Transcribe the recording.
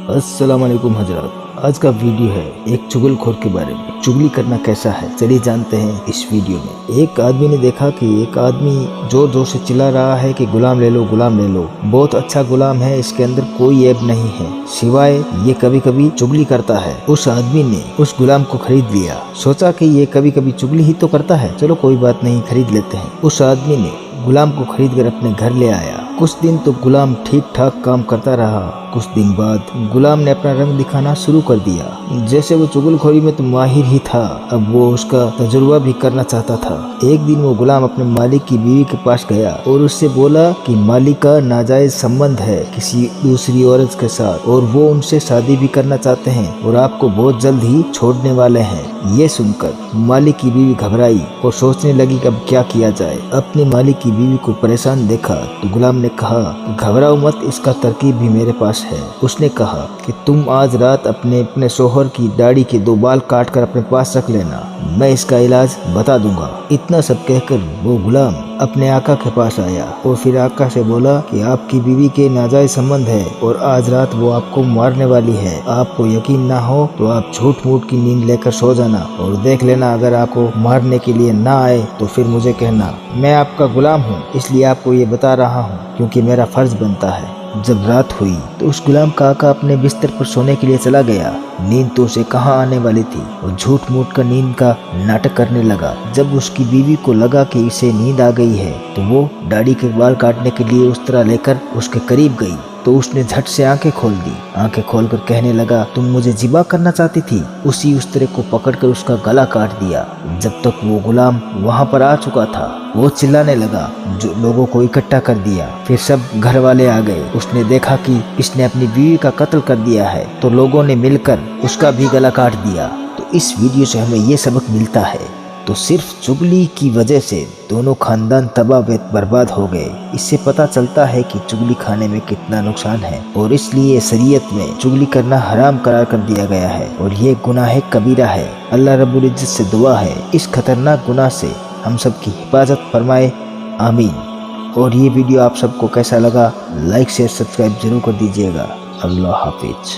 अस्सलाम वालेकुम हजरत। आज का वीडियो है एक चुगलखोर के बारे में। चुगली करना कैसा है चलिए जानते हैं इस वीडियो में। एक आदमी ने देखा कि एक आदमी जोर जोर से चिल्ला रहा है कि गुलाम ले लो, गुलाम ले लो, बहुत अच्छा गुलाम है, इसके अंदर कोई ऐब नहीं है, सिवाय ये कभी कभी चुगली करता है। उस आदमी ने उस गुलाम को खरीद लिया। सोचा कि ये कभी कभी चुगली ही तो करता है, चलो कोई बात नहीं, खरीद लेते हैं। उस आदमी ने गुलाम को खरीद कर अपने घर ले आया। कुछ दिन तो गुलाम ठीक ठाक काम करता रहा। कुछ दिन बाद गुलाम ने अपना रंग दिखाना शुरू कर दिया। जैसे वो चुगलखोरी में तो माहिर ही था, अब वो उसका तजुर्बा भी करना चाहता था। एक दिन वो गुलाम अपने मालिक की बीवी के पास गया और उससे बोला कि मालिक का नाजायज संबंध है किसी दूसरी औरत के साथ और वो उनसे शादी भी करना चाहते हैं और आपको बहुत जल्द ही छोड़ने वाले हैं। ये सुनकर मालिक की बीवी घबराई और सोचने लगी कि अब क्या किया जाए। अपने मालिक की बीवी को परेशान देखा तो गुलाम ने कहा कि घबराओ मत, इसका तरकीब भी मेरे पास है। उसने कहा कि तुम आज रात अपने शोहर की दाढ़ी के 2 बाल काट कर अपने पास रख लेना, मैं इसका इलाज बता दूंगा। इतना सब कहकर वो गुलाम अपने आका के पास आया और फिर आका से बोला कि आपकी बीवी के नाजायज संबंध है और आज रात वो आपको मारने वाली है। आपको यकीन ना हो तो आप झूठ मूठ की नींद लेकर सो जाना और देख लेना, अगर आपको मारने के लिए ना आए तो फिर मुझे कहना। मैं आपका गुलाम हूँ, इसलिए आपको ये बता रहा हूँ क्योंकि मेरा फर्ज बनता है। जब रात हुई तो उस गुलाम का आका अपने बिस्तर पर सोने के लिए चला गया। नींद तो उसे कहाँ आने वाली थी और झूठ मूठ कर नींद का नाटक करने लगा। जब उसकी बीवी को लगा कि इसे नींद आ गई है तो वो दाढ़ी के बाल काटने के लिए उस तरह लेकर उसके करीब गई तो उसने झट से आंखें खोल दी। आंखें खोलकर कहने लगा, तुम मुझे जिबा करना चाहती थी। उसी उस तरह को पकड़कर उसका गला काट दिया। जब तक वो गुलाम वहां पर आ चुका था वो चिल्लाने लगा, जो लोगों को इकट्ठा कर दिया। फिर सब घर वाले आ गए। उसने देखा कि इसने अपनी बीवी का कत्ल कर दिया है तो लोगों ने मिलकर उसका भी गला काट दिया। तो इस वीडियो से हमें ये सबक मिलता है, तो सिर्फ चुगली की वजह से दोनों खानदान तबाह बर्बाद हो गए। इससे पता चलता है कि चुगली खाने में कितना नुकसान है और इसलिए शरीयत में चुगली करना हराम करार कर दिया गया है और ये गुनाह कबीरा है। अल्लाह रब्बुल इज्जत से दुआ है इस खतरनाक गुनाह से हम सब की हिफाजत फरमाए, आमीन। और ये वीडियो आप सबको कैसा लगा, लाइक शेयर सब्सक्राइब जरूर कर दीजिएगा। अल्लाह हाफिज।